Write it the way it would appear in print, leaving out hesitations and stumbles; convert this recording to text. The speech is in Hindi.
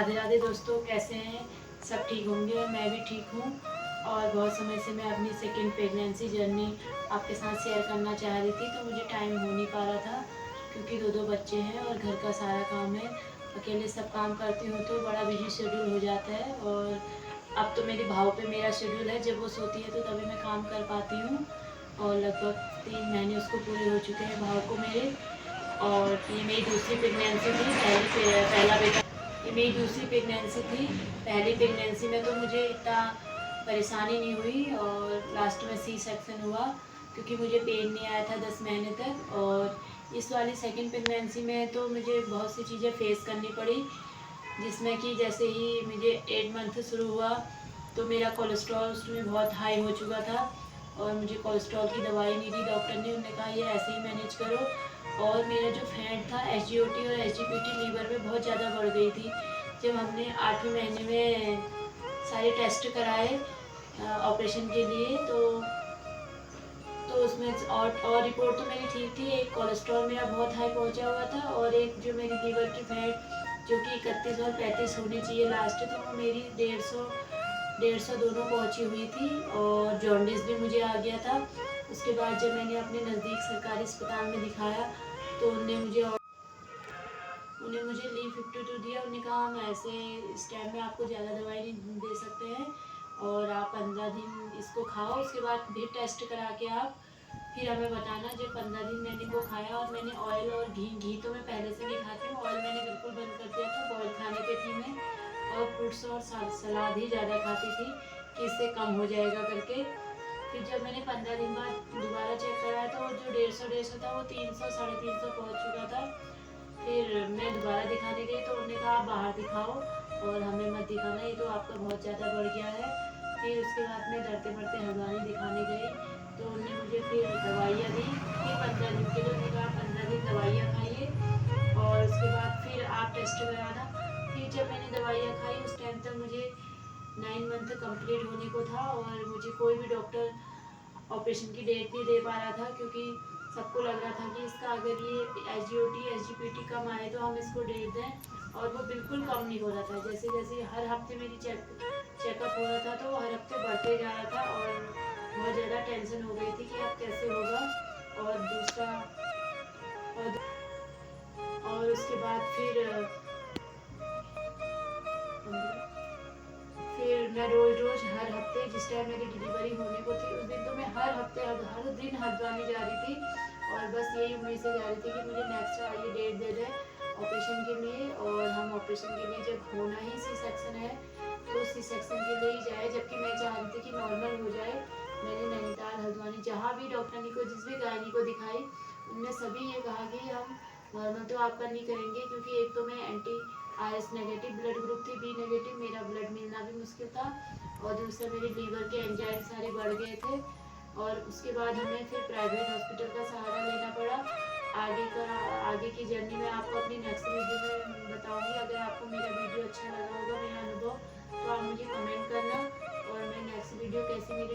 राधे राधे दोस्तों, कैसे हैं? सब ठीक होंगे। मैं भी ठीक हूँ। और बहुत समय से मैं अपनी सेकेंड प्रेगनेंसी जर्नी आपके साथ शेयर करना चाह रही थी, तो मुझे टाइम हो नहीं पा रहा था क्योंकि दो बच्चे हैं और घर का सारा काम है। अकेले सब काम करती हूँ तो बड़ा बिजी शेड्यूल हो जाता है। और अब तो मेरी भाव पे मेरा शेड्यूल है, जब वो सोती है तो तभी मैं काम कर पाती हूँ। और लगभग 3 महीने उसको पूरे हो चुके हैं भाव को मेरे। और ये मेरी दूसरी प्रेगनेंसी थी। पहला बेटा ये मेरी दूसरी प्रेगनेंसी थी। पहली प्रेगनेंसी में तो मुझे इतना परेशानी नहीं हुई और लास्ट में सी सेक्शन हुआ क्योंकि मुझे पेन नहीं आया था 10 महीने तक। और इस वाली सेकंड प्रेगनेंसी में तो मुझे बहुत सी चीज़ें फेस करनी पड़ी, जिसमें कि जैसे ही मुझे 8 मंथ शुरू हुआ तो मेरा कोलेस्ट्रॉल उसमें बहुत हाई हो चुका था और मुझे कोलेस्ट्रॉल की दवाई नहीं दी डॉक्टर ने। उन्होंने कहा ये ऐसे ही मैनेज करो। और मेरा जो फैट था SGOT और SGPT लीवर में बहुत ज़्यादा बढ़ गई थी। जब हमने 8वें महीने में सारे टेस्ट कराए ऑपरेशन के लिए तो उसमें और रिपोर्ट तो मेरी ठीक थी। एक कोलेस्ट्रॉल मेरा बहुत हाई पहुंचा हुआ था और एक जो मेरी लीवर की फैट जो कि 31 और 35 होनी चाहिए लास्ट, तो वो मेरी 150 दोनों पहुंची हुई थी। और जॉन्डिस भी मुझे आ गया था। उसके बाद जब मैंने अपने नज़दीक सरकारी अस्पताल में दिखाया तो उन्हें मुझे लीव 52 दिया। उन्होंने कहा हम ऐसे इस टाइम में आपको ज़्यादा दवाई नहीं दे सकते हैं और आप 15 दिन इसको खाओ, उसके बाद फिर टेस्ट करा के आप फिर हमें बताना। जब 15 दिन मैंने वो खाया और मैंने ऑयल और घी तो मैं पहले से नहीं खाती हूँ, ऑयल मैंने बिल्कुल बंद कर दिया था। बॉयल खाने पे थी मैं और फ्रूट्स और सलाद ही ज़्यादा खाती थी कि इससे कम हो जाएगा करके। फिर जब मैंने 15 दिन बाद दोबारा चेक कराया तो जो 150 था वो 300 350 पहुँच चुका था। फिर मैं दोबारा दिखाने गई तो उन्होंने कहा आप बाहर दिखाओ और हमें मत दिखाना, ये तो आपका बहुत ज़्यादा बढ़ गया है। फिर उसके बाद मैं डरते बढ़ते हल्द्वानी दिखाने गई तो उन्होंने मुझे फिर दवाइयाँ दी कि 15 दिन के लिए। उन्होंने कहा 15 दिन दवाइयाँ खाइए और उसके बाद फिर आप टेस्ट कराना। फिर जब मैंने दवाइयाँ खाई उस टाइम तक मुझे 9 मंथ कंप्लीट होने को था और मुझे कोई भी डॉक्टर ऑपरेशन की डेट नहीं दे पा रहा था क्योंकि सबको लग रहा था कि इसका अगर ये SGOT SGPT कम आए तो हम इसको डेट दें। और वो बिल्कुल कम नहीं हो रहा था। जैसे जैसे हर हफ्ते मेरी चेकअप हो रहा था तो हर हफ्ते बढ़ते जा रहा था और बहुत ज़्यादा टेंशन हो गई थी कि अब कैसे होगा। और दूसरा और उसके बाद फिर मैं रोज़ हर हफ्ते जिस टाइम मेरी डिलीवरी होने को थी उस दिन तो मैं हर हफ्ते हर दिन हल्द्वानी जा रही थी और बस यही उम्मीद से जा रही थी कि मुझे नेक्स्ट ये डेट दे दें ऑपरेशन के लिए। और हम ऑपरेशन के लिए जब होना ही सी सेक्शन है तो सी सेक्शन के लिए ही जाए, जबकि मैं चाह रही थी कि नॉर्मल हो जाए। मैंने नैनीताल हल्द्वानी जहाँ भी डॉक्टरनी को जिस भी गायनी को दिखाई उनने सभी ये कहा कि हम नॉर्मल तो आपका नहीं करेंगे क्योंकि एक तो मैं RS नेगेटिव ब्लड ग्रुप थी, B नेगेटिव, मेरा ब्लड मिलना भी मुश्किल था और दूसरा मेरे लीवर के एंजाइम सारे बढ़ गए थे। और उसके बाद हमें फिर प्राइवेट हॉस्पिटल का सहारा लेना पड़ा। आगे की जर्नी में आपको अपनी नेक्स्ट वीडियो में बताऊंगी। अगर आपको मेरा वीडियो अच्छा लगा होगा, मेरा अनुभव, तो आप मुझे कमेंट करना और मैं नेक्स्ट वीडियो कैसी मेरी